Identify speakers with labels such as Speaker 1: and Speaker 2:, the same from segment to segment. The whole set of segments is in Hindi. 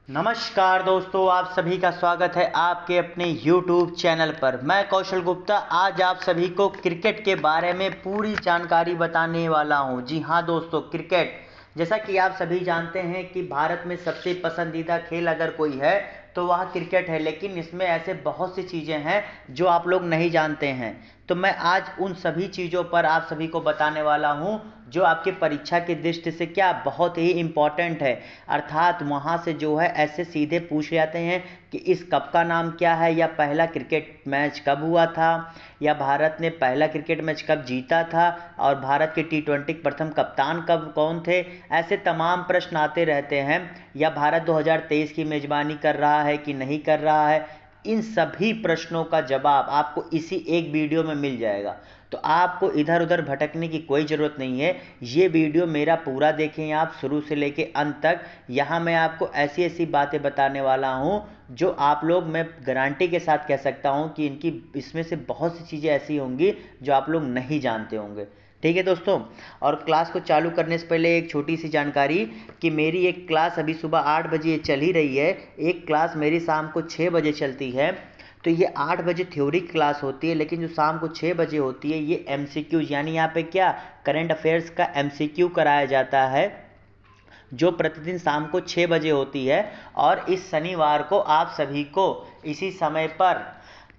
Speaker 1: नमस्कार दोस्तों, आप सभी का स्वागत है आपके अपने YouTube चैनल पर। मैं कौशल गुप्ता आज आप सभी को क्रिकेट के बारे में पूरी जानकारी बताने वाला हूं। जी हाँ दोस्तों, क्रिकेट जैसा कि आप सभी जानते हैं कि भारत में सबसे पसंदीदा खेल अगर कोई है तो वह क्रिकेट है, लेकिन इसमें ऐसे बहुत सी चीज़ें हैं जो आप लोग नहीं जानते हैं। तो मैं आज उन सभी चीज़ों पर आप सभी को बताने वाला हूं जो आपके परीक्षा की दृष्टि से क्या बहुत ही इम्पॉर्टेंट है। अर्थात वहाँ से जो है ऐसे सीधे पूछ जाते हैं कि इस कप का नाम क्या है, या पहला क्रिकेट मैच कब हुआ था, या भारत ने पहला क्रिकेट मैच कब जीता था, और भारत के T20 प्रथम कप्तान कब कौन थे। ऐसे तमाम प्रश्न आते रहते हैं। या भारत 2023 की मेज़बानी कर रहा है कि नहीं कर रहा है। इन सभी प्रश्नों का जवाब आपको इसी एक वीडियो में मिल जाएगा। तो आपको इधर उधर भटकने की कोई ज़रूरत नहीं है। ये वीडियो मेरा पूरा देखें आप शुरू से लेके अंत तक। यहाँ मैं आपको ऐसी ऐसी बातें बताने वाला हूँ जो आप लोग, मैं गारंटी के साथ कह सकता हूँ कि इनकी इसमें से बहुत सी चीज़ें ऐसी होंगी जो आप लोग नहीं जानते होंगे। ठीक है दोस्तों, और क्लास को चालू करने से पहले एक छोटी सी जानकारी कि मेरी एक क्लास अभी सुबह 8 बजे चल ही रही है। एक क्लास मेरी शाम को 6 बजे चलती है। तो ये 8 बजे थ्योरी क्लास होती है, लेकिन जो शाम को 6 बजे होती है ये MCQ यानी यहाँ पे क्या करंट अफेयर्स का MCQ कराया जाता है, जो प्रतिदिन शाम को 6 बजे होती है। और इस शनिवार को आप सभी को इसी समय पर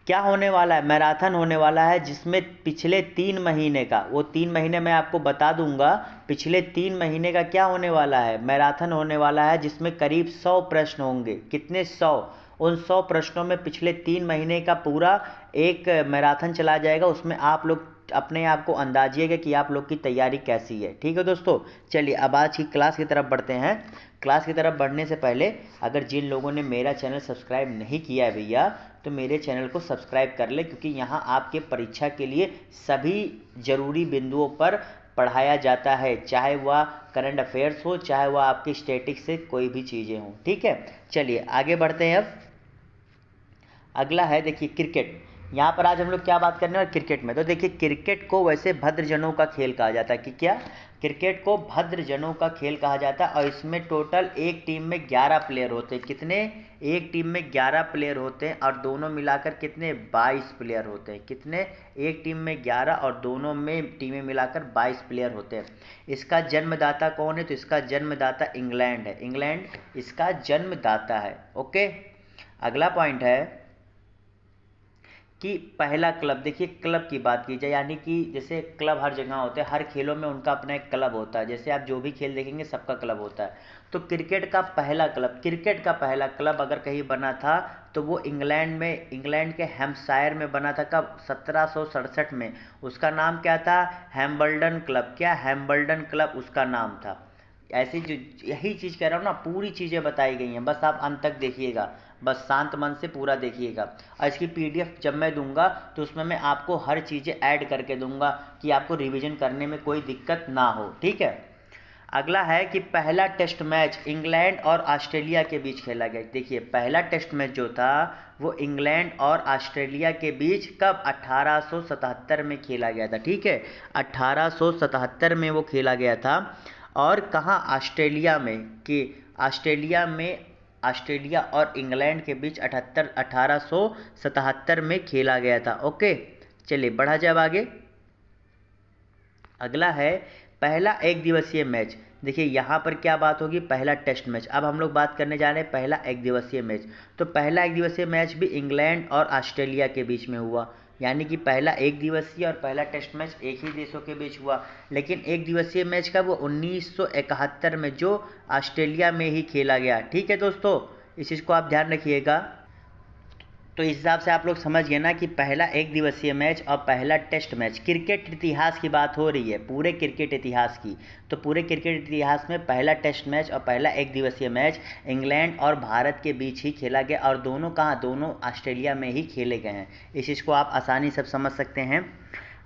Speaker 1: क्या होने वाला है, मैराथन होने वाला है, जिसमें पिछले 3 महीने का, वो 3 महीने मैं आपको बता दूंगा। पिछले 3 महीने का क्या होने वाला है, मैराथन होने वाला है, जिसमें करीब 100 प्रश्न होंगे। कितने? 100। उन 100 प्रश्नों में पिछले 3 महीने का पूरा एक मैराथन चला जाएगा। उसमें आप लोग अपने आप को अंदाजिएगा कि आप लोग की तैयारी कैसी है। ठीक है दोस्तों, चलिए अब आज की क्लास की तरफ बढ़ते हैं। क्लास की तरफ बढ़ने से पहले अगर जिन लोगों ने मेरा चैनल सब्सक्राइब नहीं किया है भैया, तो मेरे चैनल को सब्सक्राइब कर ले, क्योंकि यहाँ आपके परीक्षा के लिए सभी ज़रूरी बिंदुओं पर पढ़ाया जाता है, चाहे वह करंट अफेयर्स हो, चाहे वह आपकी स्टैटिक्स से कोई भी चीज़ें हों। ठीक है, चलिए आगे बढ़ते हैं। अब अगला है, देखिए क्रिकेट। यहाँ पर आज हम लोग क्या बात करने वाले, क्रिकेट में। तो देखिए, क्रिकेट को वैसे भद्रजनों का खेल कहा जाता है कि क्या, क्रिकेट को भद्रजनों का खेल कहा जाता है। और इसमें टोटल एक टीम में 11 प्लेयर होते हैं। कितने? एक टीम में 11 प्लेयर होते हैं, और दोनों मिलाकर कितने? 22 प्लेयर होते हैं। कितने? एक टीम में 11 और दोनों में टीमें मिलाकर 22 प्लेयर होते हैं। इसका जन्मदाता कौन है? तो इसका जन्मदाता इंग्लैंड है। इंग्लैंड इसका जन्मदाता है। ओके, अगला पॉइंट है कि पहला क्लब। देखिए, क्लब की बात की जाए, यानी कि जैसे क्लब हर जगह होते हैं, हर खेलों में उनका अपना एक क्लब होता है। जैसे आप जो भी खेल देखेंगे सबका क्लब होता है। तो क्रिकेट का पहला क्लब, क्रिकेट का पहला क्लब अगर कहीं बना था तो वो इंग्लैंड में, इंग्लैंड के हैम्पशायर में बना था। कब? 1767 में। उसका नाम क्या था? हैम्बल्डन क्लब। क्या? हैम्बल्डन क्लब उसका नाम था। ऐसी जो, यही चीज़ कह रहा हूँ ना, पूरी चीज़ें बताई गई हैं, बस आप अंत तक देखिएगा, बस शांत मन से पूरा देखिएगा। और इसकी PDF जब मैं दूंगा तो उसमें मैं आपको हर चीज़ें ऐड करके दूंगा कि आपको रिवीजन करने में कोई दिक्कत ना हो। ठीक है, अगला है कि पहला टेस्ट मैच इंग्लैंड और ऑस्ट्रेलिया के बीच खेला गया। देखिए, पहला टेस्ट मैच जो था वो इंग्लैंड और ऑस्ट्रेलिया के बीच कब? 1877 में खेला गया था। ठीक है, 1877 में वो खेला गया था। और कहाँ? ऑस्ट्रेलिया में। कि ऑस्ट्रेलिया में, ऑस्ट्रेलिया और इंग्लैंड के बीच 1877 में खेला गया था। ओके, चलिए बढ़ा जाए आगे। अगला है पहला एक दिवसीय मैच। देखिए यहाँ पर क्या बात होगी, पहला टेस्ट मैच। अब हम लोग बात करने जा रहे हैं पहला एक दिवसीय मैच। तो पहला एक दिवसीय मैच भी इंग्लैंड और ऑस्ट्रेलिया के बीच में हुआ, यानी कि पहला एक दिवसीय और पहला टेस्ट मैच एक ही देशों के बीच हुआ। लेकिन एक दिवसीय मैच का वो 1971 में जो ऑस्ट्रेलिया में ही खेला गया। ठीक है दोस्तों, इस चीज़ को आप ध्यान रखिएगा। तो इस हिसाब से आप लोग समझ गए ना कि पहला एक दिवसीय मैच और पहला टेस्ट मैच। क्रिकेट इतिहास की बात हो रही है, पूरे क्रिकेट इतिहास की। तो पूरे क्रिकेट इतिहास में पहला टेस्ट मैच और पहला एक दिवसीय मैच इंग्लैंड और भारत के बीच ही खेला गया, और दोनों कहाँ? दोनों ऑस्ट्रेलिया में ही खेले गए हैं। इस चीज़ को आप आसानी से समझ सकते हैं।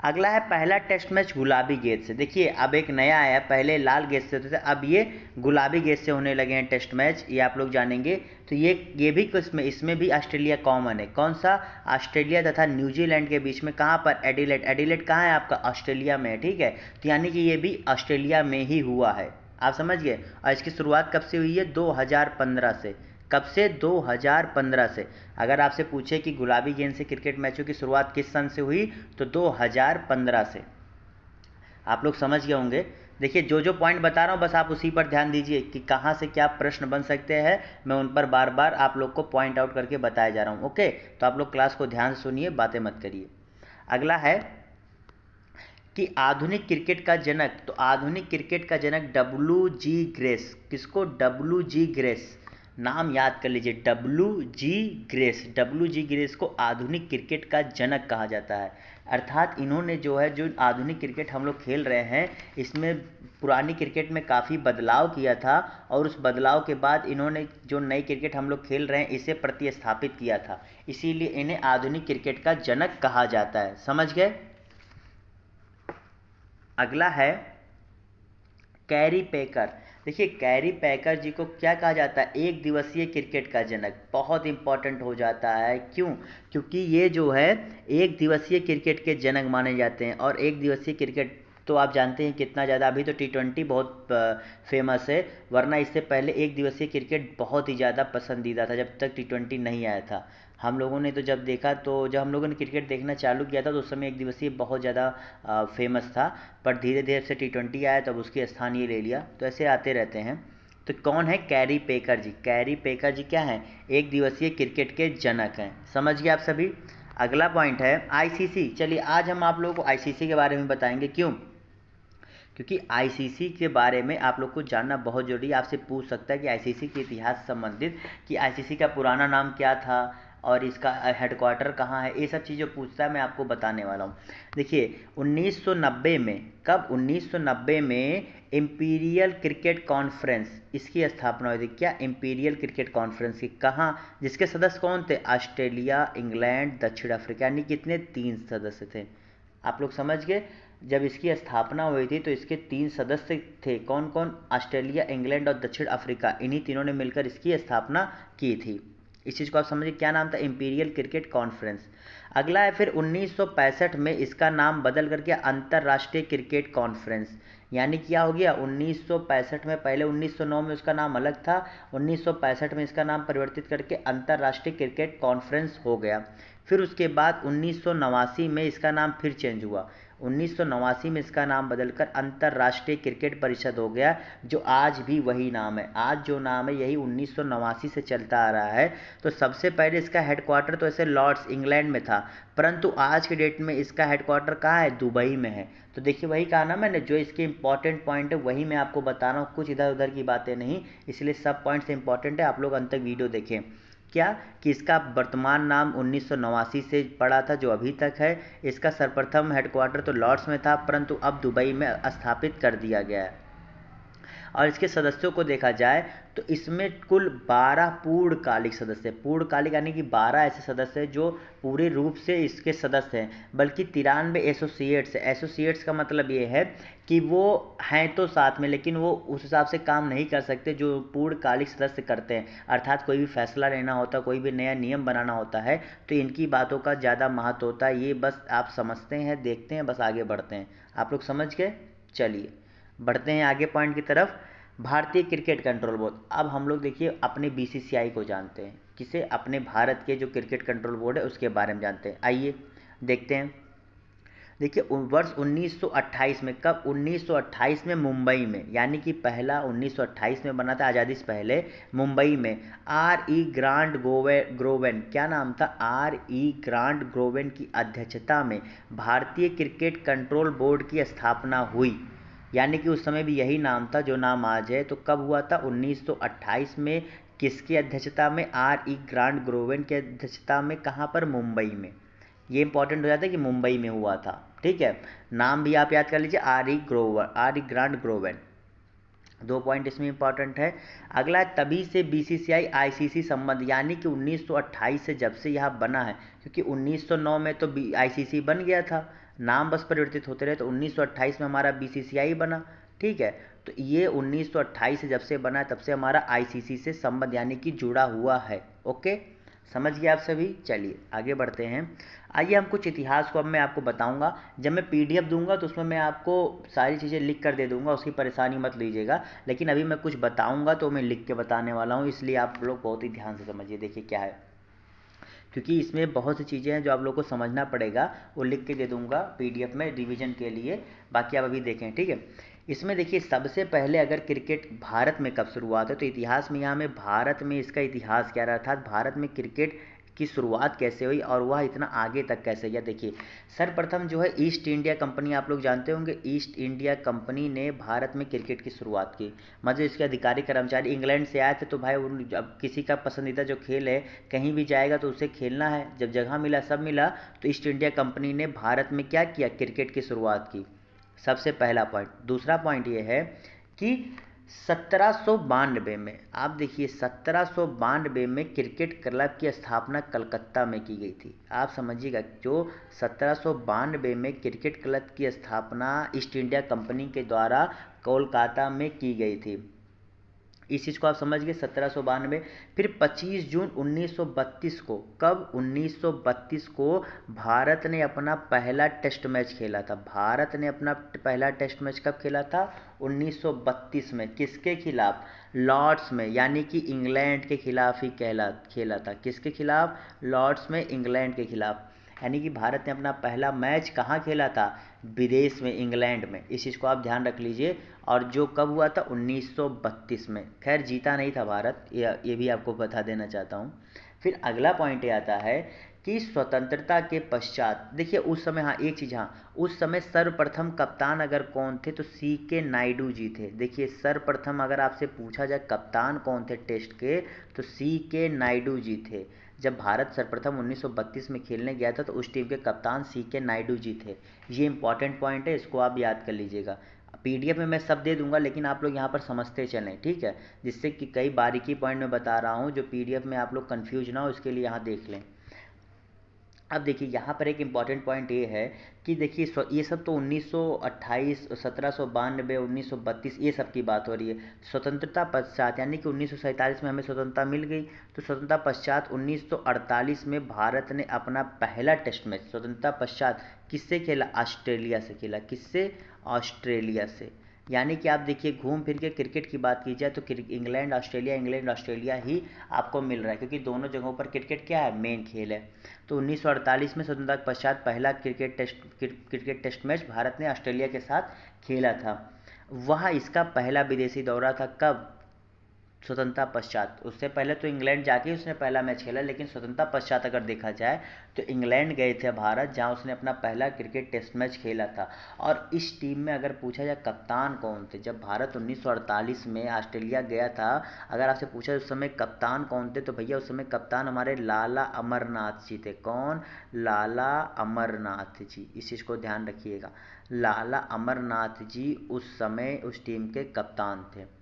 Speaker 1: अगला है पहला टेस्ट मैच गुलाबी गेंद से। देखिए, अब एक नया आया, पहले लाल गेंद से होते थे, अब ये गुलाबी गेंद से होने लगे हैं टेस्ट मैच, ये आप लोग जानेंगे। तो ये भी इसमें भी ऑस्ट्रेलिया कॉमन है। कौन सा? ऑस्ट्रेलिया तथा न्यूजीलैंड के बीच में। कहाँ पर? एडिलेड। एडिलेड कहाँ है आपका? ऑस्ट्रेलिया में है। ठीक है, तो यानी कि ये भी ऑस्ट्रेलिया में ही हुआ है। आप समझ गए। और इसकी शुरुआत कब से हुई है? 2015 से। कब से? 2015 से। अगर आपसे पूछे कि गुलाबी गेंद से क्रिकेट मैचों की शुरुआत किस सन से हुई, तो 2015 से। आप लोग समझ गए होंगे। देखिए जो जो पॉइंट बता रहा हूँ बस आप उसी पर ध्यान दीजिए कि कहाँ से क्या प्रश्न बन सकते हैं, मैं उन पर बार बार आप लोग को पॉइंट आउट करके बताया जा रहा हूँ। ओके, तो आप लोग क्लास को ध्यान से सुनिए, बातें मत करिए। अगला है कि आधुनिक क्रिकेट का जनक, तो आधुनिक क्रिकेट का जनक WG ग्रेस। किसको? WG grace. नाम याद कर लीजिए, WG ग्रेस। WG ग्रेस को आधुनिक क्रिकेट का जनक कहा जाता है। अर्थात इन्होंने जो है, जो आधुनिक क्रिकेट हम लोग खेल रहे हैं, इसमें पुरानी क्रिकेट में काफ़ी बदलाव किया था, और उस बदलाव के बाद इन्होंने जो नई क्रिकेट हम लोग खेल रहे हैं इसे प्रतिस्थापित किया था, इसीलिए इन्हें आधुनिक क्रिकेट का जनक कहा जाता है। समझ गए? अगला है कैरी पेकर। देखिए कैरी पेकर जी को क्या कहा जाता है? एक दिवसीय क्रिकेट का जनक। बहुत इंपॉर्टेंट हो जाता है। क्यों? क्योंकि ये जो है एक दिवसीय क्रिकेट के जनक माने जाते हैं। और एक दिवसीय क्रिकेट तो आप जानते हैं कितना ज़्यादा, अभी तो T20 बहुत फेमस है, वरना इससे पहले एक दिवसीय क्रिकेट बहुत ही ज़्यादा पसंदीदा था जब तक T20 नहीं आया था। हम लोगों ने तो जब देखा, तो जब हम लोगों ने क्रिकेट देखना चालू किया था तो उस समय एक दिवसीय बहुत ज़्यादा फेमस था, पर धीरे धीरे से T20 आया तब उसके स्थान ये ले लिया। तो ऐसे आते रहते हैं। तो कौन है? कैरी पेकर जी। कैरी पेकर जी क्या हैं? एक दिवसीय क्रिकेट के जनक हैं। समझ गए आप सभी? अगला पॉइंट है ICC। चलिए आज हम आप लोगों को ICC के बारे में बताएंगे। क्यों? क्योंकि ICC के बारे में आप लोग को जानना बहुत जरूरी है। आपसे पूछ सकता है कि ICC के इतिहास से संबंधित, कि ICC का पुराना नाम क्या था और इसका हेडक्वार्टर कहाँ है, ये सब चीज़ें पूछता है, मैं आपको बताने वाला हूँ। देखिए 1990 में, कब? 1990 में इंपीरियल क्रिकेट कॉन्फ्रेंस, इसकी स्थापना हुई थी। क्या? इंपीरियल क्रिकेट कॉन्फ्रेंस की। कहाँ? जिसके सदस्य कौन थे? ऑस्ट्रेलिया, इंग्लैंड, दक्षिण अफ्रीका, यानी कितने? 3 सदस्य थे। आप लोग समझ गए? जब इसकी स्थापना हुई थी तो इसके 3 सदस्य थे। कौन कौन? ऑस्ट्रेलिया, इंग्लैंड और दक्षिण अफ्रीका, इन्हीं तीनों ने मिलकर इसकी स्थापना की थी। इस चीज़ को आप समझिए, क्या नाम था? Imperial cricket conference. अगला है फिर 1965 में इसका नाम बदल करके अंतर्राष्ट्रीय क्रिकेट कॉन्फ्रेंस, यानी क्या हो गया? 1965 में, पहले 1909 में उसका नाम अलग था, 1965 में इसका नाम परिवर्तित करके अंतर्राष्ट्रीय क्रिकेट कॉन्फ्रेंस हो गया। फिर उसके बाद 1989 में इसका नाम फिर चेंज हुआ। 1989 में इसका नाम बदलकर अंतर्राष्ट्रीय क्रिकेट परिषद हो गया, जो आज भी वही नाम है। आज जो नाम है यही 1989 से चलता आ रहा है। तो सबसे पहले इसका हेडक्वार्टर तो ऐसे लॉर्ड्स, इंग्लैंड में था, परंतु आज के डेट में इसका हेडक्वार्टर कहाँ है? दुबई में है। तो देखिए वही कहा ना मैंने, जो इसके इंपॉर्टेंट पॉइंट है वही मैं आपको बता रहा हूँ, कुछ इधर उधर की बातें नहीं, इसलिए सब पॉइंट्स इंपॉर्टेंट है। आप लोग अंत तक वीडियो देखें। क्या? कि इसका वर्तमान नाम 1989 से पड़ा था, जो अभी तक है। इसका सर्वप्रथम हेडक्वार्टर तो लॉर्ड्स में था, परंतु अब दुबई में स्थापित कर दिया गया है। और इसके सदस्यों को देखा जाए तो इसमें कुल 12 पूर्णकालिक सदस्य, पूर्णकालिक यानी कि 12 ऐसे सदस्य हैं जो पूरे रूप से इसके सदस्य हैं, बल्कि 93 एसोसिएट्स है। एसोसिएट्स का मतलब ये है कि वो हैं तो साथ में, लेकिन वो उस हिसाब से काम नहीं कर सकते जो पूर्णकालिक सदस्य करते हैं। अर्थात कोई भी फैसला लेना होता है, कोई भी नया नियम बनाना होता है, तो इनकी बातों का ज़्यादा महत्व होता है। ये बस आप समझते हैं, देखते हैं, बस आगे बढ़ते हैं। आप लोग समझ गए? चलिए बढ़ते हैं आगे पॉइंट की तरफ। भारतीय क्रिकेट कंट्रोल बोर्ड। अब हम लोग देखिए अपने BCCI को जानते हैं। किसे? अपने भारत के जो क्रिकेट कंट्रोल बोर्ड है उसके बारे में जानते हैं। आइए देखते हैं। देखिए वर्ष 1928 में, कब? 1928 में मुंबई में, यानी कि पहला 1928 में बना था, आज़ादी से पहले, मुंबई में। RE ग्रोवेन, क्या नाम था? RE ग्रोवेन की अध्यक्षता में भारतीय क्रिकेट कंट्रोल बोर्ड की स्थापना हुई, यानी कि उस समय भी यही नाम था जो नाम आज है। तो कब हुआ था? 1928 में। किसकी अध्यक्षता में? RE ग्रोवेन की अध्यक्षता में। कहाँ पर? मुंबई में। ये इंपॉर्टेंट हो जाता है कि मुंबई में हुआ था। ठीक है, नाम भी आप याद कर लीजिए, RE ग्रोवेन। 2 पॉइंट इसमें इंपॉर्टेंट है। अगला है तभी से BCCI ICC संबंध, यानी कि 1928 से जब से यह बना है, क्योंकि 1909 में तो ICC बन गया था, नाम बस परिवर्तित होते रहे, तो 1928 में हमारा BCCI बना। ठीक है, तो ये 1928 से जब से बना है तब से हमारा ICC से संबंध यानी कि जुड़ा हुआ है। ओके, समझ गए आप सभी। चलिए आगे बढ़ते हैं। आइए हम कुछ इतिहास को अब मैं आपको बताऊंगा। जब मैं पीडीएफ दूंगा तो उसमें मैं आपको सारी चीज़ें लिख कर दे दूंगा, उसकी परेशानी मत लीजिएगा। लेकिन अभी मैं कुछ बताऊंगा तो मैं लिख के बताने वाला हूँ, इसलिए आप लोग बहुत ही ध्यान से समझिए। देखिए क्या है, क्योंकि इसमें बहुत सी चीज़ें हैं जो आप लोग को समझना पड़ेगा, वो लिख के दे दूंगा पीडीएफ में रिवीजन के लिए। बाकी आप अभी देखें, ठीक है। इसमें देखिए सबसे पहले अगर क्रिकेट भारत में कब शुरुआत है, तो इतिहास में यहाँ में भारत में इसका इतिहास क्या रहा, अर्थात भारत में क्रिकेट की शुरुआत कैसे हुई और वह इतना आगे तक कैसे गया। देखिए सर्वप्रथम जो है ईस्ट इंडिया कंपनी, आप लोग जानते होंगे, ईस्ट इंडिया कंपनी ने भारत में क्रिकेट की शुरुआत की। मतलब इसके अधिकारी कर्मचारी इंग्लैंड से आए थे, तो भाई अब किसी का पसंदीदा जो खेल है कहीं भी जाएगा तो उसे खेलना है, जब जगह मिला सब मिला, तो ईस्ट इंडिया कंपनी ने भारत में क्या किया, क्रिकेट की शुरुआत की। सबसे पहला पॉइंट। दूसरा पॉइंट ये है कि 1792 में, आप देखिए 1792 में क्रिकेट क्लब की स्थापना कलकत्ता में की गई थी। आप समझिएगा, जो 1792 में क्रिकेट क्लब की स्थापना ईस्ट इंडिया कंपनी के द्वारा कोलकाता में की गई थी। इस चीज़ को आप समझ गए, 1792। फिर 25 जून 1932 को, कब, 1932 को भारत ने अपना पहला टेस्ट मैच खेला था। भारत ने अपना पहला टेस्ट मैच कब खेला था, 1932 में। किसके खिलाफ, लॉर्ड्स में, यानी कि इंग्लैंड के खिलाफ ही खेला था। किसके खिलाफ, लॉर्ड्स में, इंग्लैंड के खिलाफ। यानी कि भारत ने अपना पहला मैच कहाँ खेला था, विदेश में, इंग्लैंड में। इस चीज़ को आप ध्यान रख लीजिए। और जो कब हुआ था, 1932 में। खैर जीता नहीं था भारत, ये भी आपको बता देना चाहता हूँ। फिर अगला पॉइंट ये आता है कि स्वतंत्रता के पश्चात, देखिए उस समय, हाँ एक चीज़, हाँ उस समय सर्वप्रथम कप्तान अगर कौन थे, तो सी के नायडू जी थे। देखिए सर्वप्रथम अगर आपसे पूछा जाए कप्तान कौन थे टेस्ट के, तो सी के नायडू जी थे। जब भारत सर्वप्रथम 1932 में खेलने गया था तो उस टीम के कप्तान सी के नायडू जी थे। ये इंपॉर्टेंट पॉइंट है, इसको आप याद कर लीजिएगा। पीडीएफ में मैं सब दे दूंगा, लेकिन आप लोग यहाँ पर समझते चलें, ठीक है, जिससे कि कई बारीकी पॉइंट मैं बता रहा हूँ जो पीडीएफ में आप लोग कंफ्यूज ना हो, इसके लिए यहाँ देख लें। अब देखिए यहाँ पर एक इम्पॉर्टेंट पॉइंट ये है कि देखिए ये सब तो 1928, 1792, 1932 ये सब की बात हो रही है। स्वतंत्रता पश्चात, यानी कि 1947 में हमें स्वतंत्रता मिल गई, तो स्वतंत्रता पश्चात 1948 में भारत ने अपना पहला टेस्ट मैच स्वतंत्रता पश्चात किससे खेला, ऑस्ट्रेलिया से खेला। किससे, ऑस्ट्रेलिया से। यानी कि आप देखिए घूम फिर के क्रिकेट की बात की जाए तो इंग्लैंड ऑस्ट्रेलिया ही आपको मिल रहा है, क्योंकि दोनों जगहों पर क्रिकेट क्या है, मेन खेल है। तो 1948 में स्वतंत्रता के पश्चात पहला क्रिकेट टेस्ट मैच भारत ने ऑस्ट्रेलिया के साथ खेला था। वह इसका पहला विदेशी दौरा था, कब, स्वतंत्रता पश्चात। उससे पहले तो इंग्लैंड जाके उसने पहला मैच खेला, लेकिन स्वतंत्रता पश्चात अगर देखा जाए तो इंग्लैंड गए थे भारत, जहां उसने अपना पहला क्रिकेट टेस्ट मैच खेला था। और इस टीम में अगर पूछा जाए कप्तान कौन थे, जब भारत 1948 में ऑस्ट्रेलिया गया था, अगर आपसे पूछा उस समय कप्तान कौन थे, तो भैया उस समय कप्तान हमारे लाला अमरनाथ जी थे। कौन, लाला अमरनाथ जी। इस चीज़ को ध्यान रखिएगा, लाला अमरनाथ जी उस समय उस टीम के कप्तान थे।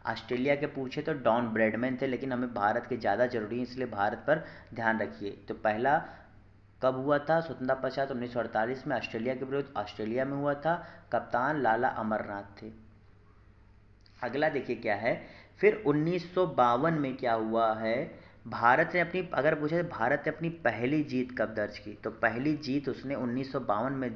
Speaker 1: ऑस्ट्रेलिया के पूछे तो डॉन ब्रैडमैन थे, लेकिन हमें भारत के ज़्यादा जरूरी है, इसलिए भारत पर ध्यान रखिए। तो पहला कब हुआ था, स्वतंत्रता पश्चात 1948 में ऑस्ट्रेलिया के विरुद्ध, ऑस्ट्रेलिया में हुआ था। कप्तान लाला अमरनाथ थे। अगला देखिए क्या है, फिर 1952 में क्या हुआ है, भारत ने अपनी, अगर पूछे भारत ने अपनी पहली जीत कब दर्ज की, तो पहली जीत उसने 1952 में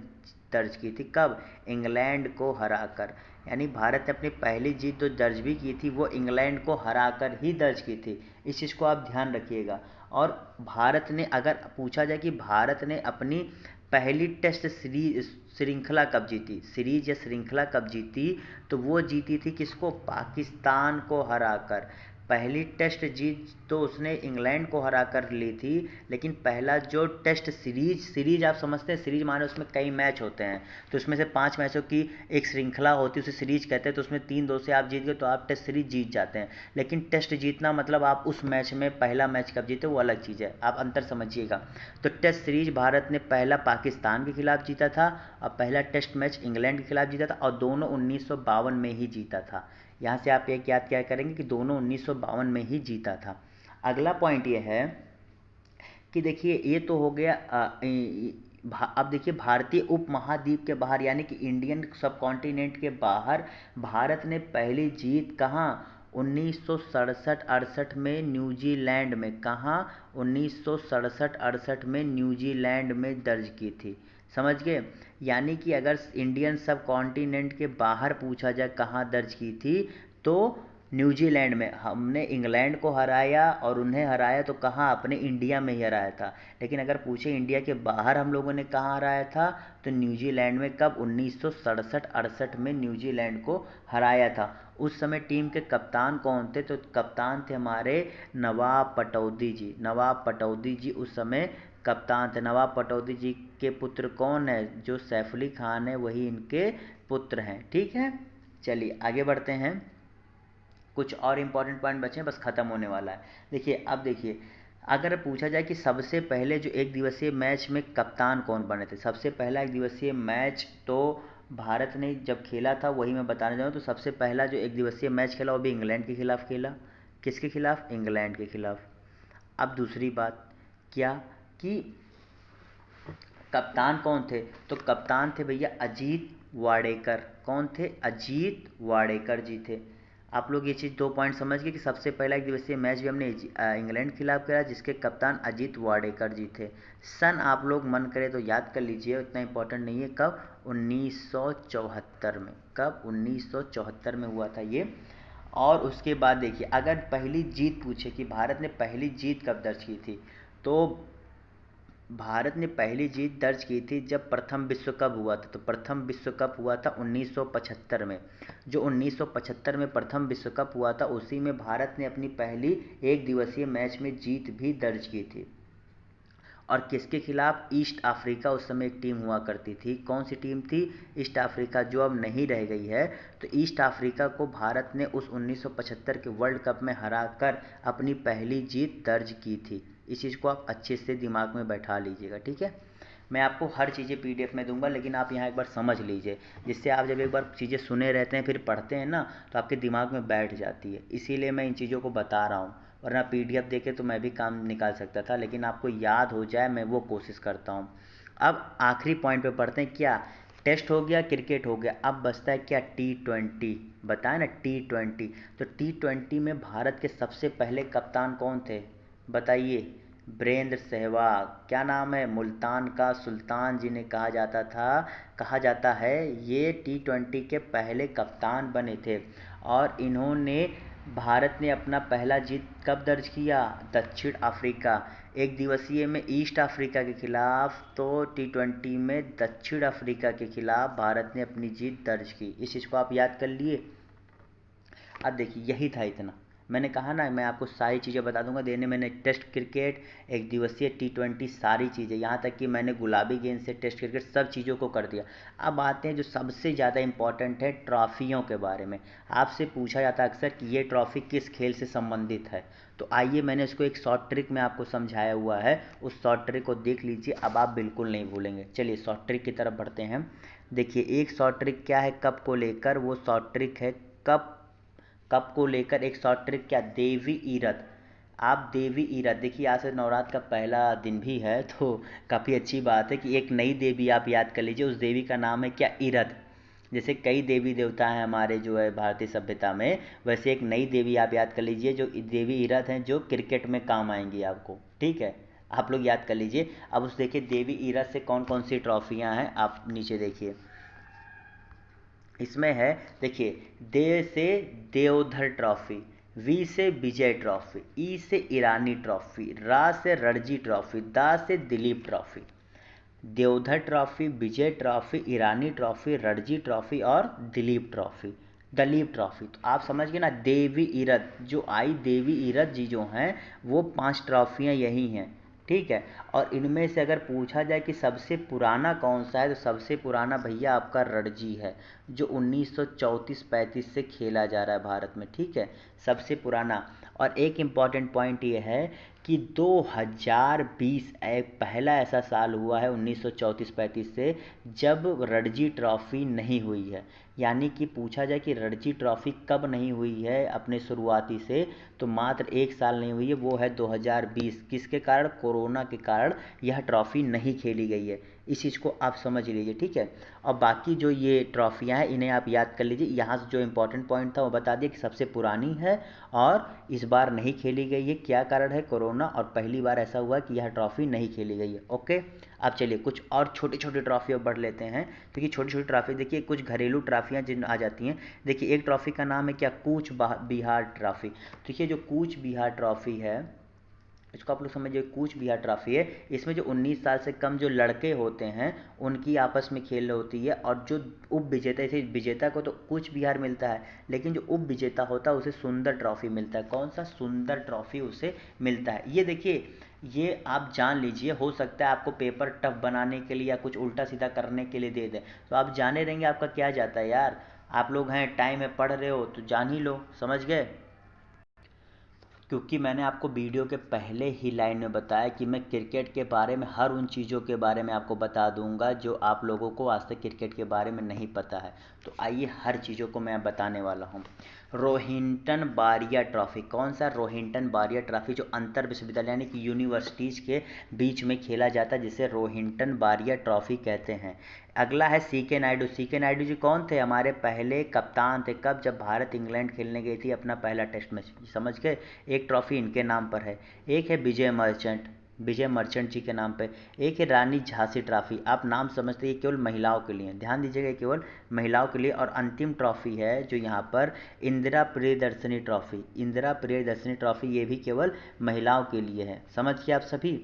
Speaker 1: दर्ज की थी। कब, इंग्लैंड को हराकर। यानी भारत ने अपनी पहली जीत जो दर्ज भी की थी वो इंग्लैंड को हराकर ही दर्ज की थी। इस चीज़ को आप ध्यान रखिएगा। और भारत ने, अगर पूछा जाए कि भारत ने अपनी पहली टेस्ट श्रृंखला कब जीती, सीरीज या श्रृंखला कब जीती, तो वो जीती थी किसको, पाकिस्तान को हराकर। पहली टेस्ट जीत तो उसने इंग्लैंड को हरा कर ली थी, लेकिन पहला जो टेस्ट सीरीज आप समझते हैं, सीरीज माने उसमें कई मैच होते हैं, तो उसमें से 5 मैचों की एक श्रृंखला होती है, उसे सीरीज कहते हैं। तो उसमें 3-2 से आप जीत गए तो आप टेस्ट सीरीज जीत जाते हैं। लेकिन टेस्ट जीतना मतलब आप उस मैच में पहला मैच कब जीते वो अलग चीज़ है, आप अंतर समझिएगा। तो टेस्ट सीरीज भारत ने पहला पाकिस्तान के खिलाफ जीता था और पहला टेस्ट मैच इंग्लैंड के खिलाफ जीता था, और दोनों 1952 में ही जीता था। यहाँ से आप एक याद क्या करेंगे कि दोनों 1952 में ही जीता था। अगला पॉइंट ये है कि देखिए ये तो हो गया, अब देखिए भारतीय उपमहाद्वीप के बाहर, यानी कि इंडियन सब कॉन्टिनेंट के बाहर भारत ने पहली जीत कहाँ, 1967-68 में न्यूजीलैंड में, कहाँ? 1967-68 में न्यूजीलैंड में दर्ज की थी। समझ गए? यानी कि अगर इंडियन सब कॉन्टिनेंट के बाहर पूछा जाए कहाँ दर्ज की थी, तो न्यूजीलैंड में। हमने इंग्लैंड को हराया और उन्हें हराया तो कहाँ? अपने इंडिया में ही हराया था। लेकिन अगर पूछे इंडिया के बाहर हम लोगों ने कहाँ हराया था, तो न्यूजीलैंड में। कब? 1967-68 में न्यूजीलैंड को हराया था। उस समय टीम के कप्तान कौन थे? तो कप्तान थे हमारे नवाब पटौदी जी। नवाब पटौदी जी उस समय कप्तान थे। नवाब पटौदी जी के पुत्र कौन है? जो सैफ अली खान है, वही इनके पुत्र हैं। ठीक है, चलिए आगे बढ़ते हैं। कुछ और इम्पोर्टेंट पॉइंट बचे हैं, बस ख़त्म होने वाला है। देखिए, अब देखिए, अगर पूछा जाए कि सबसे पहले जो एक दिवसीय मैच में कप्तान कौन बने थे, सबसे पहला एक दिवसीय मैच तो भारत ने जब खेला था वही मैं बताने जा रहा हूँ। तो सबसे पहला जो एक दिवसीय मैच खेला वो भी इंग्लैंड के खिलाफ खेला। किसके खिलाफ? इंग्लैंड के खिलाफ। अब दूसरी बात क्या कि कप्तान कौन थे? तो कप्तान थे भैया अजीत वाडेकर। कौन थे? अजीत वाडेकर जी थे। आप लोग ये चीज़ 2 पॉइंट समझ गए कि सबसे पहला एक दिवसीय मैच भी हमने इंग्लैंड के खिलाफ खेला, जिसके कप्तान अजीत वाडेकर जी थे। सन आप लोग मन करे तो याद कर लीजिए, उतना इंपॉर्टेंट नहीं है। कब? 1974 में। कब? 1974 में हुआ था ये। और उसके बाद देखिए, अगर पहली जीत पूछे कि भारत ने पहली जीत कब दर्ज की थी, तो भारत ने पहली जीत दर्ज की थी जब प्रथम विश्व कप हुआ था। तो प्रथम विश्व कप हुआ था 1975 में। जो 1975 में प्रथम विश्व कप हुआ था, उसी में भारत ने अपनी पहली एक दिवसीय मैच में जीत भी दर्ज की थी। और किसके खिलाफ? ईस्ट अफ्रीका उस समय एक टीम हुआ करती थी। कौन सी टीम थी? ईस्ट अफ्रीका, जो अब नहीं रह गई है। तो ईस्ट अफ्रीका को भारत ने उस 1975 के वर्ल्ड कप में हराकर अपनी पहली जीत दर्ज की थी। इस चीज़ को आप अच्छे से दिमाग में बैठा लीजिएगा, ठीक है। मैं आपको हर चीज़ें PDF में दूंगा, लेकिन आप यहाँ एक बार समझ लीजिए, जिससे आप जब एक बार चीज़ें सुने रहते हैं फिर पढ़ते हैं ना, तो आपके दिमाग में बैठ जाती है। इसीलिए मैं इन चीज़ों को बता रहा हूँ, वरना PDF देके तो मैं भी काम निकाल सकता था, लेकिन आपको याद हो जाए मैं वो कोशिश करता हूँ। अब आखिरी पॉइंट पे पढ़ते हैं। क्या? टेस्ट हो गया, क्रिकेट हो गया, अब बचता है क्या? T20। बताए ना, T20। तो T20 में भारत के सबसे पहले कप्तान कौन थे? बताइए। वीरेंद्र सहवाग। क्या नाम है? मुल्तान का सुल्तान जिन्हें कहा जाता था, कहा जाता है, ये T20 के पहले कप्तान बने थे। और इन्होंने, भारत ने अपना पहला जीत कब दर्ज किया? दक्षिण अफ्रीका एक दिवसीय में ईस्ट अफ्रीका के खिलाफ। तो T20 में दक्षिण अफ्रीका के खिलाफ भारत ने अपनी जीत दर्ज की। इस चीज़ को आप याद कर लिए। अब देखिए, यही था इतना। मैंने कहा ना, मैं आपको सारी चीज़ें बता दूंगा। देने मैंने टेस्ट क्रिकेट, एक दिवसीय T20, सारी चीज़ें, यहाँ तक कि मैंने गुलाबी गेंद से टेस्ट क्रिकेट सब चीज़ों को कर दिया। अब आते हैं जो सबसे ज़्यादा इम्पॉर्टेंट है, ट्रॉफियों के बारे में। आपसे पूछा जाता है अक्सर कि ये ट्रॉफी किस खेल से संबंधित है। तो आइए, मैंने इसको एक शॉर्ट ट्रिक में आपको समझाया हुआ है, उस शॉर्ट ट्रिक को देख लीजिए, अब आप बिल्कुल नहीं भूलेंगे। चलिए शॉर्ट ट्रिक की तरफ बढ़ते हैं। देखिए, एक शॉर्ट ट्रिक क्या है कप को लेकर? वो शॉर्ट ट्रिक है कप को लेकर एक शॉर्ट ट्रिक। क्या? देवी इरद। आप देवी इरद, देखिए आज से नवरात्र का पहला दिन भी है, तो काफ़ी अच्छी बात है कि एक नई देवी आप याद कर लीजिए। उस देवी का नाम है क्या? इरद। जैसे कई देवी देवता हैं हमारे जो है भारतीय सभ्यता में, वैसे एक नई देवी आप याद कर लीजिए, जो देवी इरद हैं, जो क्रिकेट में काम आएंगी आपको। ठीक है, आप लोग याद कर लीजिए। अब उस देखिए देवी इरद से कौन कौन सी ट्रॉफियाँ हैं, आप नीचे देखिए। इसमें है, देखिए, दे से देवधर ट्रॉफी, वी से विजय ट्रॉफी, ई से ईरानी ट्रॉफी, रा से रणजी ट्रॉफी, दा से दिलीप ट्रॉफी। देवधर ट्रॉफी, विजय ट्रॉफी, ईरानी ट्रॉफी, रणजी ट्रॉफी और दिलीप ट्रॉफी। दलीप ट्रॉफी। तो आप समझ गए ना, देवी इरद जो आई, देवी इरद जी जो हैं, वो 5 ट्रॉफियाँ यही हैं। ठीक है। और इनमें से अगर पूछा जाए कि सबसे पुराना कौन सा है, तो सबसे पुराना भैया आपका रणजी है, जो 1934-35 से खेला जा रहा है भारत में। ठीक है, सबसे पुराना। और एक इम्पॉर्टेंट पॉइंट ये है कि 2020 एक पहला ऐसा साल हुआ है 1934-35 से जब रणजी ट्रॉफी नहीं हुई है। यानी कि पूछा जाए कि रणजी ट्रॉफी कब नहीं हुई है अपने शुरुआती से, तो मात्र एक साल नहीं हुई है, वो है 2020। किसके कारण? कोरोना के कारण यह ट्रॉफी नहीं खेली गई है। इस चीज़ को आप समझ लीजिए, ठीक है। और बाकी जो ये ट्रॉफियाँ हैं इन्हें आप याद कर लीजिए। यहाँ से जो इम्पोर्टेंट पॉइंट था वो बता दिया कि सबसे पुरानी है और इस बार नहीं खेली गई है। क्या कारण है? कोरोना। और पहली बार ऐसा हुआ कि यह ट्रॉफी नहीं खेली गई है। ओके, अब चलिए कुछ और छोटी छोटी ट्रॉफी बढ़ लेते हैं। देखिए छोटी छोटी ट्रॉफी, देखिए कुछ घरेलू ट्रॉफियाँ जिन आ जाती हैं। देखिए एक ट्रॉफी का नाम है क्या? कूच बिहार ट्रॉफी। देखिए जो कूच बिहार ट्रॉफी है, इसको आप लोग समझिए, कूच बिहार ट्रॉफी है। इसमें जो 19 साल से कम जो लड़के होते हैं उनकी आपस में खेल होती है, और जो उप विजेता, इसे विजेता को तो कूच बिहार मिलता है, लेकिन जो उप विजेता होता है उसे सुंदर ट्रॉफी मिलता है। कौन सा? सुंदर ट्रॉफी उसे मिलता है। ये देखिए, ये आप जान लीजिए, हो सकता है आपको पेपर टफ बनाने के लिए या कुछ उल्टा सीधा करने के लिए दे दें, तो आप जाने रहेंगे आपका क्या जाता है यार। आप लोग हैं, टाइम में पढ़ रहे हो तो जान ही लो, समझ गए। क्योंकि मैंने आपको वीडियो के पहले ही लाइन में बताया कि मैं क्रिकेट के बारे में हर उन चीज़ों के बारे में आपको बता दूंगा जो आप लोगों को आज तक क्रिकेट के बारे में नहीं पता है। तो आइए हर चीज़ों को मैं बताने वाला हूँ। रोहिंटन बारिया ट्रॉफी। कौन सा? रोहिंटन बारिया ट्रॉफी, जो अंतर विश्वविद्यालय यानी कि यूनिवर्सिटीज़ के बीच में खेला जाता है, जिसे रोहिंटन बारिया ट्रॉफी कहते हैं। अगला है सीके नायडू। सीके नायडू जी कौन थे? हमारे पहले कप्तान थे। कब? जब भारत इंग्लैंड खेलने गई थी अपना पहला टेस्ट मैच, समझ गए। एक ट्रॉफी इनके नाम पर है। एक है विजय मर्चेंट, विजय मर्चेंट जी के नाम पे। एक है रानी झांसी ट्रॉफी। आप नाम समझते हैं, केवल महिलाओं के लिए, ध्यान दीजिएगा, केवल महिलाओं के लिए। और अंतिम ट्रॉफी है जो यहाँ पर इंदिरा प्रियदर्शनी ट्रॉफी। इंदिरा प्रियदर्शनी ट्रॉफी ये भी केवल महिलाओं के लिए है। समझ गए आप सभी।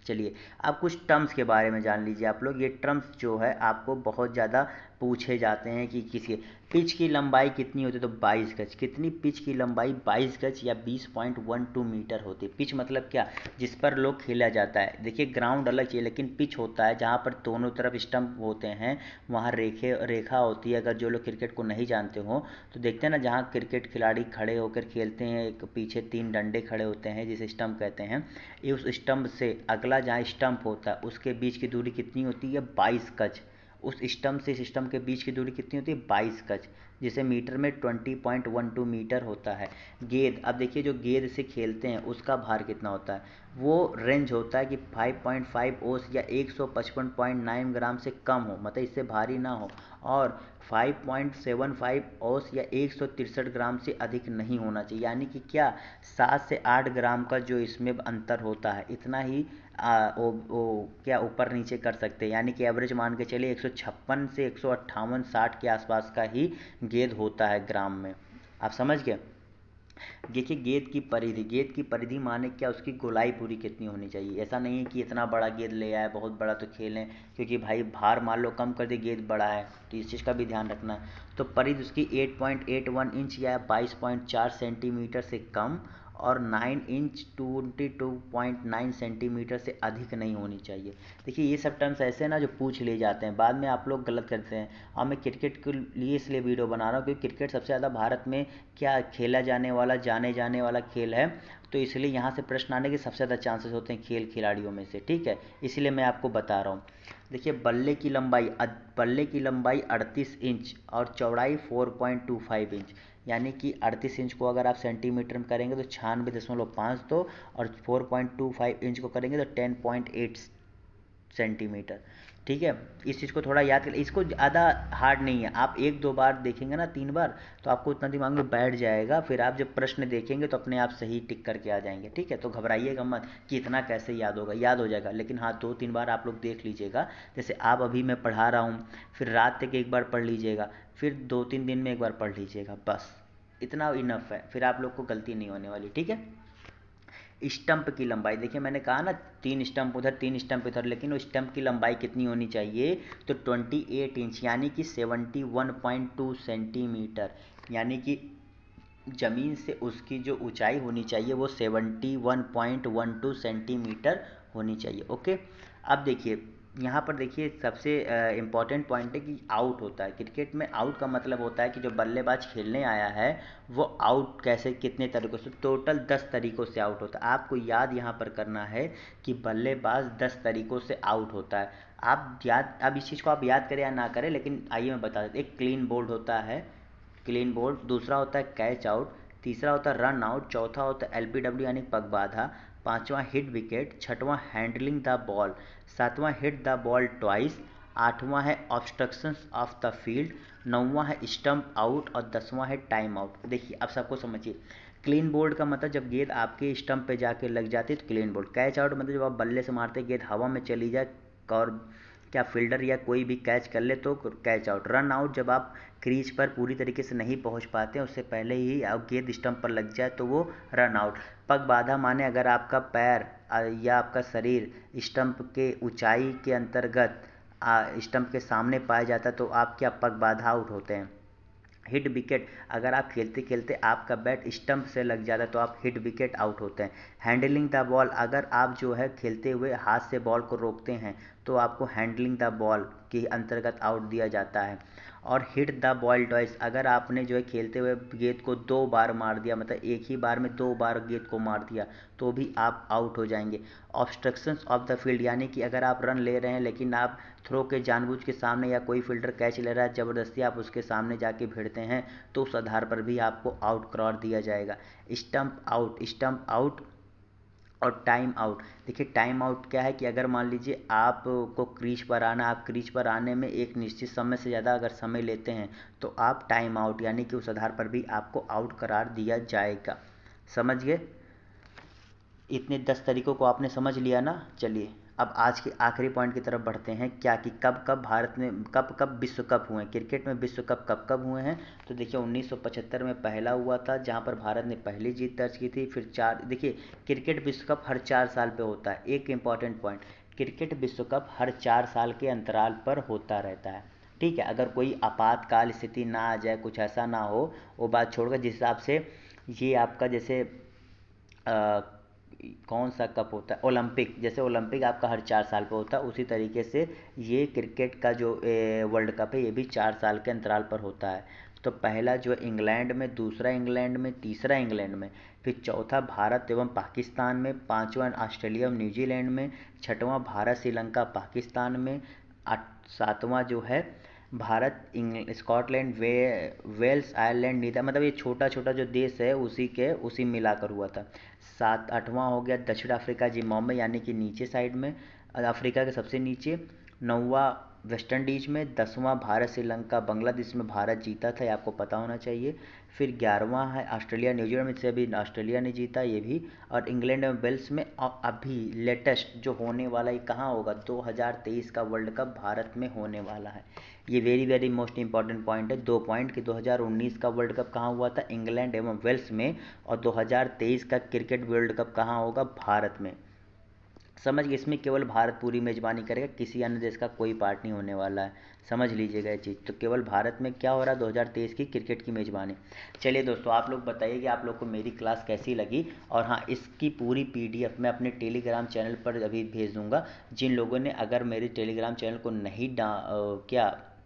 Speaker 1: चलिए अब कुछ टर्म्स के बारे में जान लीजिए आप लोग। ये टर्म्स जो है आपको बहुत ज़्यादा पूछे जाते हैं कि किसी पिच की लंबाई कितनी होती है, तो 22 गज। कितनी? पिच की लंबाई 22 गज या 20.12 मीटर होती है। पिच मतलब क्या? जिस पर लोग खेला जाता है। देखिए ग्राउंड अलग चाहिए, लेकिन पिच होता है जहाँ पर दोनों तरफ स्टंप होते हैं, वहाँ रेखा होती है। अगर जो लोग क्रिकेट को नहीं जानते हो तो देखते हैं ना, जहाँ क्रिकेट खिलाड़ी खड़े होकर खेलते हैं, एक पीछे 3 डंडे खड़े होते हैं जिसे स्टंप कहते हैं। ये उस स्टंप से अगला जहाँ स्टंप होता है उसके बीच की दूरी कितनी होती है? 22 गज। उस स्टंप से इस स्टंप के बीच की दूरी कितनी होती है? 22 गज, जिसे मीटर में 20.12 मीटर होता है। गेंद, अब देखिए जो गेंद से खेलते हैं उसका भार कितना होता है? वो रेंज होता है कि 5.5 ओस या 155.9 ग्राम से कम हो, मतलब इससे भारी ना हो, और 5.75 ओस या 163 ग्राम से अधिक नहीं होना चाहिए। यानी कि क्या? 7 से 8 ग्राम का जो इसमें अंतर होता है, इतना ही क्या ऊपर नीचे कर सकते हैं। यानी कि एवरेज मान के चलिए 156 से 158 60 के आसपास का ही गेंद होता है ग्राम में। आप समझ गए। देखिए गेंद की परिधि, गेंद की परिधि माने क्या? उसकी गोलाई पूरी कितनी होनी चाहिए। ऐसा नहीं है कि इतना बड़ा गेंद ले आए, बहुत बड़ा तो खेलें, क्योंकि भाई भार मान लो कम कर दे, गेंद बड़ा है, तो इस चीज़ का भी ध्यान रखना है। तो परिधि उसकी 8.81 इंच या 22.4 सेंटीमीटर से कम, और 9 इंच 22.9 सेंटीमीटर से अधिक नहीं होनी चाहिए। देखिए ये सब टर्म्स ऐसे हैं ना जो पूछ ले जाते हैं, बाद में आप लोग गलत करते हैं। और मैं क्रिकेट के लिए इसलिए वीडियो बना रहा हूँ क्योंकि क्रिकेट सबसे ज़्यादा भारत में क्या खेला जाने वाला, जाने जाने वाला खेल है, तो इसलिए यहाँ से प्रश्न आने के सबसे ज़्यादा चांसेस होते हैं खेल खिलाड़ियों में से, ठीक है। इसलिए मैं आपको बता रहा हूँ। देखिए बल्ले की लंबाई 38 इंच और चौड़ाई 4.25 इंच। यानी कि 38 इंच को अगर आप सेंटीमीटर में करेंगे तो 96.52, और 4.25 इंच को करेंगे तो 10.8 सेंटीमीटर, ठीक है। इस चीज़ को थोड़ा याद कर, इसको ज़्यादा हार्ड नहीं है। आप 1-2 बार देखेंगे ना, 3 बार, तो आपको उतना दिमाग में बैठ जाएगा। फिर आप जब प्रश्न देखेंगे तो अपने आप सही टिक करके आ जाएंगे, ठीक है। तो घबराइएगा मत कि इतना कैसे याद होगा, याद हो जाएगा। लेकिन हाँ 2-3 बार आप लोग देख लीजिएगा। जैसे आप अभी मैं पढ़ा रहा हूँ, फिर रात तक एक बार पढ़ लीजिएगा, फिर 2-3 दिन में एक बार पढ़ लीजिएगा, बस इतना इनफ है। फिर आप लोग को गलती नहीं होने वाली, ठीक है। स्टंप की लंबाई, देखिए मैंने कहा ना 3 स्टंप उधर 3 स्टंप इधर, लेकिन वो स्टंप की लंबाई कितनी होनी चाहिए? तो 28 इंच यानी कि 71.2 सेंटीमीटर। यानी कि ज़मीन से उसकी जो ऊंचाई होनी चाहिए वो 71.12 सेंटीमीटर होनी चाहिए। ओके, अब देखिए यहाँ पर देखिए सबसे इम्पॉर्टेंट पॉइंट है कि आउट होता है। क्रिकेट में आउट का मतलब होता है कि जो बल्लेबाज खेलने आया है वो आउट कैसे कितने तरीक़ों से, टोटल 10 तरीक़ों से आउट होता है। आपको याद यहाँ पर करना है कि बल्लेबाज 10 तरीक़ों से आउट होता है। आप याद, अब इस चीज़ को आप याद करें या ना करें, लेकिन आइए मैं बता देता हूँ। एक क्लीन बोल्ड होता है, क्लीन बोल्ड, दूसरा होता है कैच आउट, तीसरा होता है रन आउट, चौथा होता है एलबीडब्ल्यू यानी पगबाधा, पांचवा हिट विकेट, छठवां हैंडलिंग द बॉल, सातवां हिट द बॉल ट्वाइस, आठवां है ऑब्स्ट्रक्शंस ऑफ द फील्ड, नौवां है स्टंप आउट और 10वां है टाइम आउट। देखिए अब सबको समझिए। क्लीन बोल्ड का मतलब जब गेंद आपके स्टंप पे जाके लग जाती है तो क्लीन बोल्ड। कैच आउट मतलब जब आप बल्ले से मारते गेंद हवा में चली जाए और क्या फील्डर या कोई भी कैच कर ले तो कैच आउट। रन आउट जब आप क्रीज पर पूरी तरीके से नहीं पहुंच पाते, उससे पहले ही गेंद स्टंप पर लग जाए तो वो रन आउट। पग बाधा माने अगर आपका पैर या आपका शरीर स्टंप के ऊंचाई के अंतर्गत स्टंप के सामने पाया जाता है तो आप क्या पग बाधा आउट होते हैं। हिट विकेट, अगर आप खेलते खेलते आपका बैट स्टंप से लग जाता है तो आप हिट विकेट आउट होते हैं। हैंडलिंग द बॉल, अगर आप जो है खेलते हुए हाथ से बॉल को रोकते हैं तो आपको हैंडलिंग द बॉल के अंतर्गत आउट दिया जाता है। और हिट द बॉल ट्वाइस, अगर आपने जो है खेलते हुए गेंद को 2 बार मार दिया, मतलब एक ही बार में 2 बार गेंद को मार दिया तो भी आप आउट हो जाएंगे। ऑब्स्ट्रक्शंस ऑफ द फील्ड, यानी कि अगर आप रन ले रहे हैं लेकिन आप थ्रो के जानबूझ के सामने या कोई फील्डर कैच ले रहा है ज़बरदस्ती आप उसके सामने जाके भिड़ते हैं तो उस आधार पर भी आपको आउट करार दिया जाएगा। स्टंप आउट, स्टंप आउट और टाइम आउट। देखिए टाइम आउट क्या है कि अगर मान लीजिए आपको क्रीज पर आना, आप क्रीज पर आने में एक निश्चित समय से ज़्यादा अगर समय लेते हैं तो आप टाइम आउट, यानी कि उस आधार पर भी आपको आउट करार दिया जाएगा। समझ गए? इतने 10 तरीकों को आपने समझ लिया ना। चलिए अब आज के आखिरी पॉइंट की तरफ बढ़ते हैं, क्या कि कब कब भारत में कब कब विश्व कप हुए हैं, क्रिकेट में विश्व कप कब कब हुए हैं। तो देखिए 1975 में पहला हुआ था जहां पर भारत ने पहली जीत दर्ज की थी। फिर देखिए क्रिकेट विश्व कप हर 4 साल पे होता है। एक इम्पॉर्टेंट पॉइंट, क्रिकेट विश्व कप हर 4 साल के अंतराल पर होता रहता है। ठीक है, अगर कोई आपातकाल स्थिति ना आ जाए, कुछ ऐसा ना हो, वो बात छोड़कर जिस हिसाब से ये आपका जैसे कौन सा कप होता है, ओलंपिक, जैसे ओलंपिक आपका हर 4 साल पे होता है, उसी तरीके से ये क्रिकेट का जो वर्ल्ड कप है ये भी 4 साल के अंतराल पर होता है। तो पहला जो इंग्लैंड में, दूसरा इंग्लैंड में, तीसरा इंग्लैंड में, फिर चौथा भारत एवं पाकिस्तान में, पांचवा ऑस्ट्रेलिया एवं न्यूजीलैंड में, छठवां भारत श्रीलंका पाकिस्तान में, सातवां जो है भारत स्कॉटलैंड वेल्स आयरलैंड नीदर, मतलब ये छोटा छोटा जो देश है उसी मिलाकर हुआ था। आठवां हो गया दक्षिण अफ्रीका जिम्बाब्वे, यानी कि नीचे साइड में, अफ्रीका के सबसे नीचे। नौवां वेस्ट इंडीज में। 10वां भारत श्रीलंका बांग्लादेश में भारत जीता था, ये आपको पता होना चाहिए। फिर 11वां है ऑस्ट्रेलिया न्यूजीलैंड में, से अभी ऑस्ट्रेलिया ने जीता ये भी। और इंग्लैंड और वेल्स में अभी लेटेस्ट जो होने वाला है कहाँ होगा, 2023 का वर्ल्ड कप भारत में होने वाला है। ये very very most important point है। 2 पॉइंट कि 2019 का वर्ल्ड कप कहाँ हुआ था, इंग्लैंड एवं वेल्स में, और 2023 का क्रिकेट वर्ल्ड कप कहाँ होगा, भारत में। समझ गए? इसमें केवल भारत पूरी मेजबानी करेगा, किसी अन्य देश का कोई पार्ट नहीं होने वाला है। समझ लीजिएगा ये चीज़। तो केवल भारत में क्या हो रहा है, 2023 की क्रिकेट की मेजबानी। चलिए दोस्तों, आप लोग बताइए कि आप लोग को मेरी क्लास कैसी लगी। और हाँ, इसकी पूरी पीडीएफ मैं अपने टेलीग्राम चैनल पर अभी भेज दूंगा। जिन लोगों ने अगर मेरे टेलीग्राम चैनल को नहीं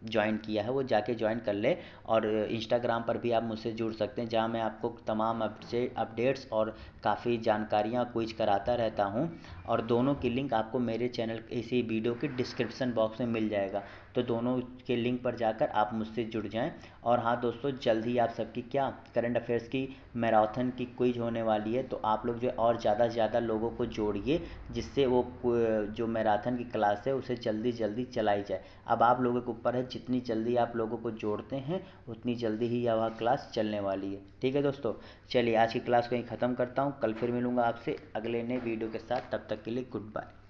Speaker 1: ज्वाइन किया है वो जाके ज्वाइन कर ले। और इंस्टाग्राम पर भी आप मुझसे जुड़ सकते हैं, जहाँ मैं आपको तमाम अपडेट्स और काफ़ी जानकारियाँ क्विज कराता रहता हूँ। और दोनों की लिंक आपको मेरे चैनल इसी वीडियो के डिस्क्रिप्शन बॉक्स में मिल जाएगा। तो दोनों के लिंक पर जाकर आप मुझसे जुड़ जाएं। और हाँ दोस्तों, जल्द ही आप सबकी क्या करंट अफेयर्स की मैराथन की क्विज होने वाली है। तो आप लोग जो है और ज़्यादा से ज़्यादा लोगों को जोड़िए, जिससे वो जो मैराथन की क्लास है उसे जल्दी जल्दी चलाई जाए। अब आप लोगों के ऊपर है, जितनी जल्दी आप लोगों को जोड़ते हैं उतनी जल्दी ही यह क्लास चलने वाली है। ठीक है दोस्तों, चलिए आज की क्लास को यहीं ख़त्म करता हूँ। कल फिर मिलूँगा आपसे अगले नए वीडियो के साथ। तब तक के लिए गुड बाय।